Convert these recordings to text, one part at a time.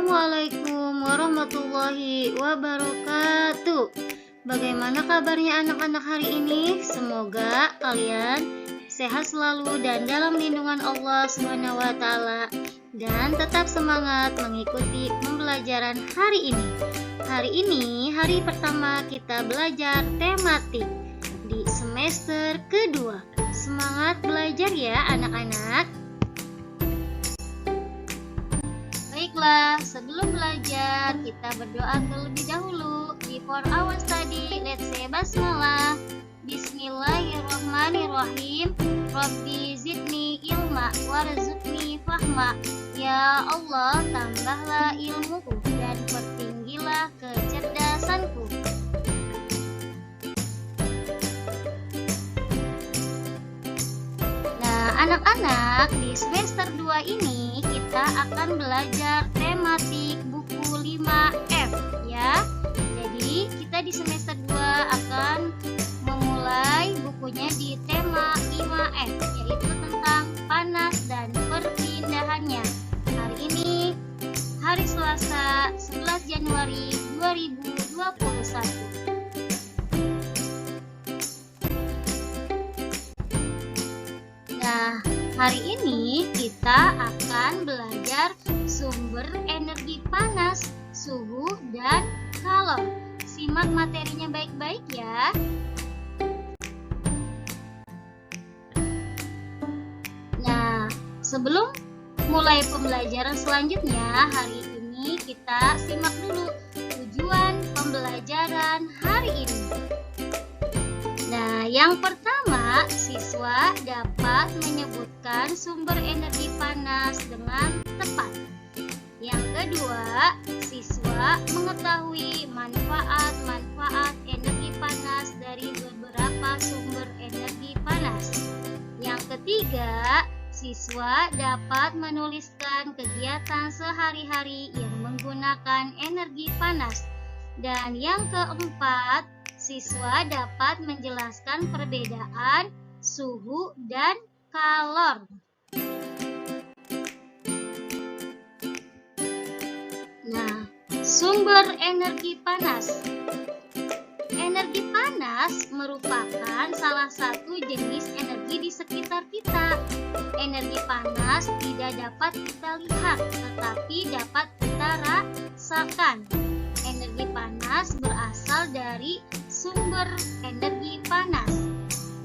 Assalamualaikum warahmatullahi wabarakatuh. Bagaimana kabarnya anak-anak hari ini? Semoga kalian sehat selalu dan dalam lindungan Allah Subhanahu wa taala dan tetap semangat mengikuti pembelajaran hari ini. Hari ini hari pertama kita belajar tematik di semester kedua. Semangat belajar ya anak-anak. Baiklah, sebelum belajar kita berdoa terlebih dahulu. Before our study, let's say basmalah. Bismillahirrahmanirrahim. Rabbi zidni ilma warzuqni fahma. Ya Allah, tambahlah ilmuku dan pertinggilah kecerdasanku. Anak-anak, di semester 2 ini kita akan belajar tematik buku 5F ya. Jadi kita di semester 2 akan memulai bukunya di tema 5F, yaitu tentang panas dan perpindahannya. Hari ini hari Selasa 11 Januari 2021. Nah, hari ini kita akan belajar sumber energi panas, suhu, dan kalor. Simak materinya baik-baik ya. Nah, sebelum mulai pembelajaran selanjutnya, hari ini kita simak dulu tujuan pembelajaran hari ini. Nah, yang pertama, siswa dapat menyebutkan sumber energi panas dengan tepat. Yang kedua, siswa mengetahui manfaat-manfaat energi panas dari beberapa sumber energi panas. Yang ketiga, siswa dapat menuliskan kegiatan sehari-hari yang menggunakan energi panas. Dan yang keempat, siswa dapat menjelaskan perbedaan suhu dan kalor. Nah, sumber energi panas. Energi panas merupakan salah satu jenis energi di sekitar kita. Energi panas tidak dapat kita lihat, tetapi dapat kita rasakan. Energi panas berasal dari sumber energi panas.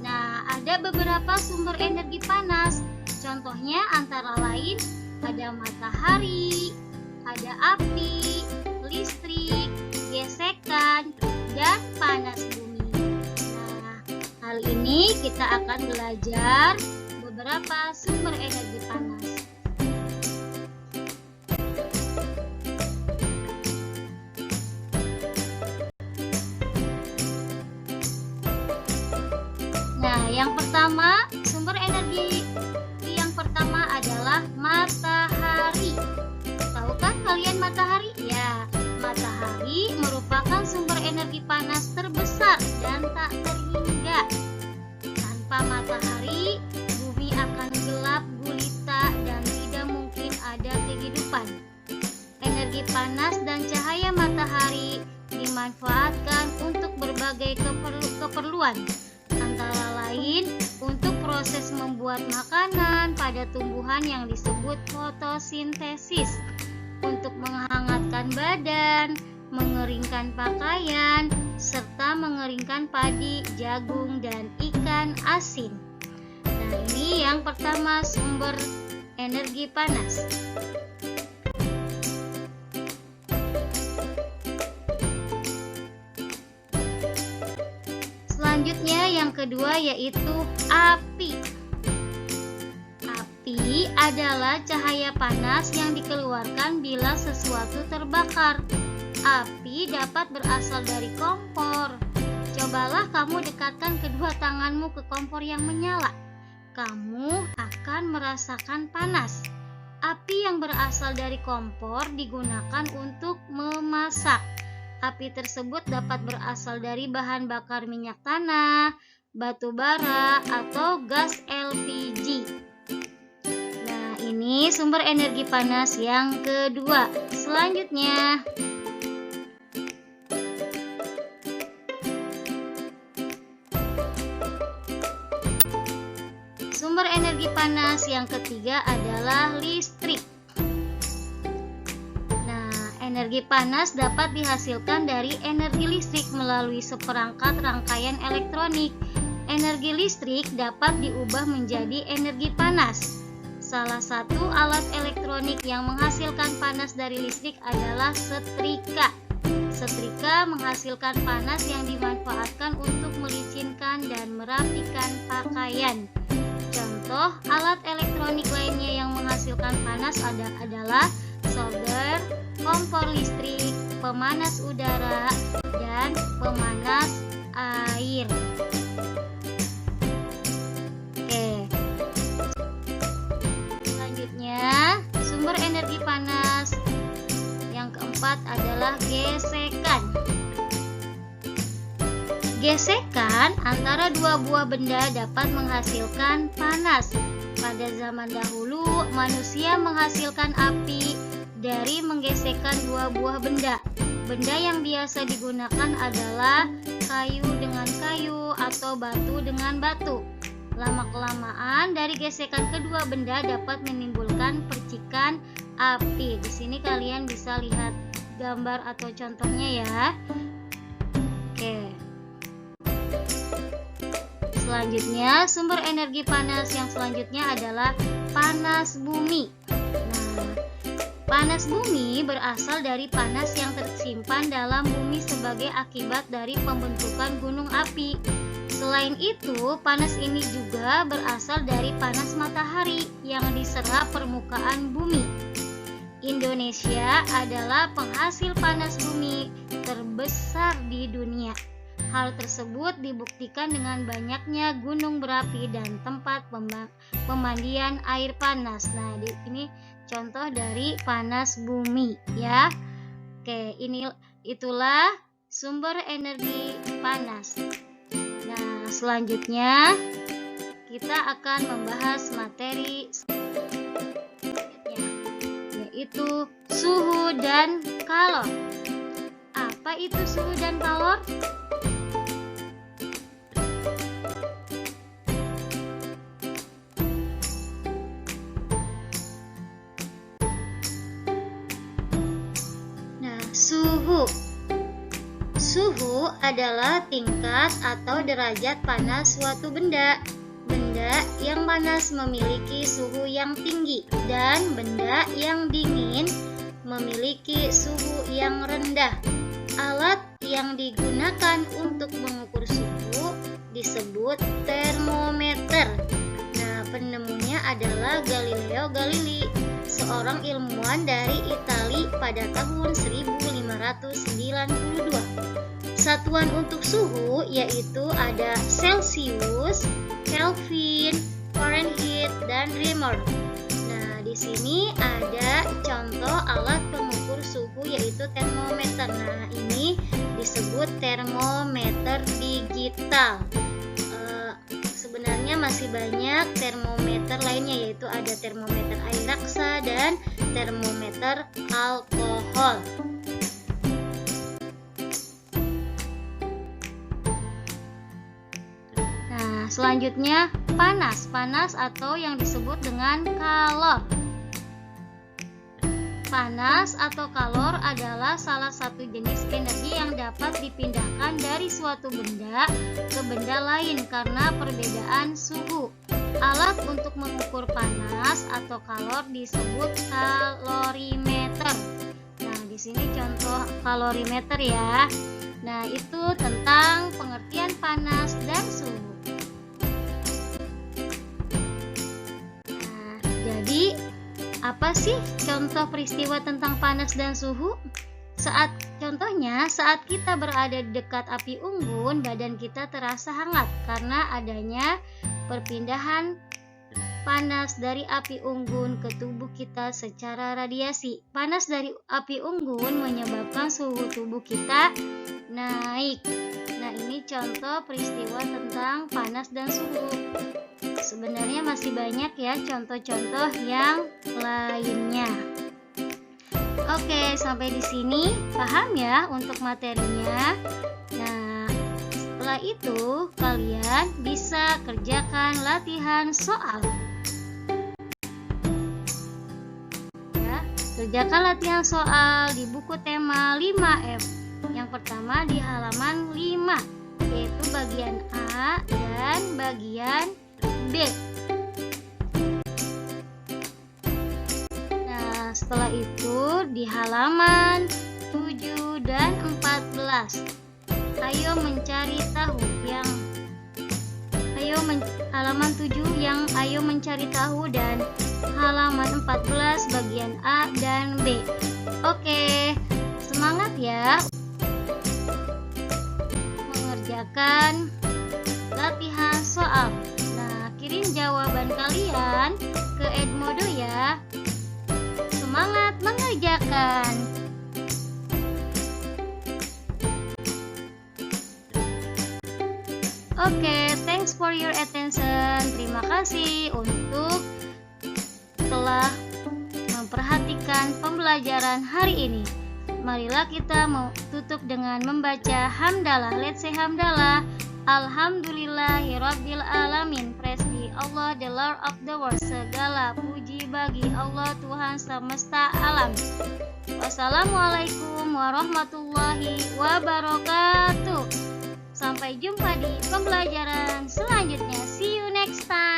Nah, ada beberapa sumber energi panas. Contohnya antara lain ada matahari, ada api, listrik, gesekan, dan panas bumi. Nah, hal ini kita akan belajar beberapa sumber energi panas. Nah, yang pertama, sumber energi yang pertama adalah matahari. Tahukah kalian matahari? Ya, matahari merupakan sumber energi panas terbesar dan tak terhingga. Tanpa matahari, bumi akan gelap gulita dan tidak mungkin ada kehidupan. Energi panas dan cahaya matahari dimanfaatkan untuk berbagai keperluan. Antara lain untuk proses membuat makanan pada tumbuhan yang disebut fotosintesis, untuk menghangatkan badan, mengeringkan pakaian, serta mengeringkan padi, jagung, dan ikan asin. Nah, ini yang pertama sumber energi panas. Selanjutnya yang kedua yaitu api. Api adalah cahaya panas yang dikeluarkan bila sesuatu terbakar. Api dapat berasal dari kompor. Cobalah kamu dekatkan kedua tanganmu ke kompor yang menyala. Kamu akan merasakan panas. Api yang berasal dari kompor digunakan untuk memasak. Api tersebut dapat berasal dari bahan bakar minyak tanah, batu bara, atau gas LPG. Nah, ini sumber energi panas yang kedua. Selanjutnya, sumber energi panas yang ketiga adalah listrik. Energi panas dapat dihasilkan dari energi listrik melalui seperangkat rangkaian elektronik. Energi listrik dapat diubah menjadi energi panas. Salah satu alat elektronik yang menghasilkan panas dari listrik adalah setrika. Setrika menghasilkan panas yang dimanfaatkan untuk melicinkan dan merapikan pakaian. Contoh alat elektronik lainnya yang menghasilkan panas adalah solder, kompor listrik, pemanas udara, dan pemanas air. Oke. Selanjutnya, sumber energi panas yang keempat adalah gesekan. Gesekan antara dua buah benda dapat menghasilkan panas. Pada zaman dahulu, manusia menghasilkan api dari menggesekkan dua buah benda. Benda yang biasa digunakan adalah kayu dengan kayu atau batu dengan batu. Lama-kelamaan dari gesekan kedua benda dapat menimbulkan percikan api. Di sini kalian bisa lihat gambar atau contohnya ya. Oke. Selanjutnya, sumber energi panas yang selanjutnya adalah panas bumi. Panas bumi berasal dari panas yang tersimpan dalam bumi sebagai akibat dari pembentukan gunung api. Selain itu, panas ini juga berasal dari panas matahari yang diserap permukaan bumi. Indonesia adalah penghasil panas bumi terbesar di dunia. Hal tersebut dibuktikan dengan banyaknya gunung berapi dan tempat pemandian air panas. Nah, ini contoh dari panas bumi ya. Oke, itulah sumber energi panas. Nah, selanjutnya kita akan membahas materi selanjutnya, yaitu suhu dan kalor. Apa itu suhu dan kalor? Suhu adalah tingkat atau derajat panas suatu benda. Benda yang panas memiliki suhu yang tinggi dan benda yang dingin memiliki suhu yang rendah. Alat yang digunakan untuk mengukur suhu disebut termometer. Nah, penemunya adalah Galileo Galilei, seorang ilmuwan dari Italia pada tahun 1592. Satuan untuk suhu yaitu ada Celsius, Kelvin, Fahrenheit, dan Reaumur. Nah, di sini ada contoh alat pengukur suhu yaitu termometer. Nah, ini disebut termometer digital. Sebenarnya masih banyak termometer lainnya, yaitu ada termometer air raksa dan termometer alkohol. Nah, selanjutnya panas atau yang disebut dengan kalor. Panas atau kalor adalah salah satu jenis energi yang dapat dipindahkan dari suatu benda ke benda lain karena perbedaan suhu. Alat untuk mengukur panas atau kalor disebut kalorimeter. Nah, di sini contoh kalorimeter ya. Nah, itu tentang pengertian panas dan suhu. Nah, jadi apa sih contoh peristiwa tentang panas dan suhu? Contohnya saat kita berada di dekat api unggun, badan kita terasa hangat karena adanya perpindahan panas dari api unggun ke tubuh kita secara radiasi. Panas dari api unggun menyebabkan suhu tubuh kita naik. Nah, ini contoh peristiwa tentang panas dan suhu. sebenarnya masih banyak ya contoh-contoh yang lainnya. Oke, sampai di sini paham ya untuk materinya. Nah, setelah itu kalian bisa kerjakan latihan soal. Ya, kerjakan latihan soal di buku tema 5F. Yang pertama di halaman 5, yaitu bagian A dan bagian B. Nah, setelah itu di halaman 7 dan 14. Ayo mencari tahu yang halaman 7 yang ayo mencari tahu dan halaman 14 bagian A dan B. Oke, semangat ya mengerjakan latihan soal. Nah, kirim jawaban kalian ke Edmodo ya. Semangat mengerjakan. Oke, thanks for your attention. Terima kasih untuk telah memperhatikan pembelajaran hari ini. Marilah kita mau tutup dengan membaca hamdalah. Let's say hamdalah. Alhamdulillahirabbil alamin. Praise be Allah, the Lord of the world. Segala puji bagi Allah, Tuhan semesta alam. Wassalamualaikum warahmatullahi wabarakatuh. Sampai jumpa di pembelajaran selanjutnya. See you next time.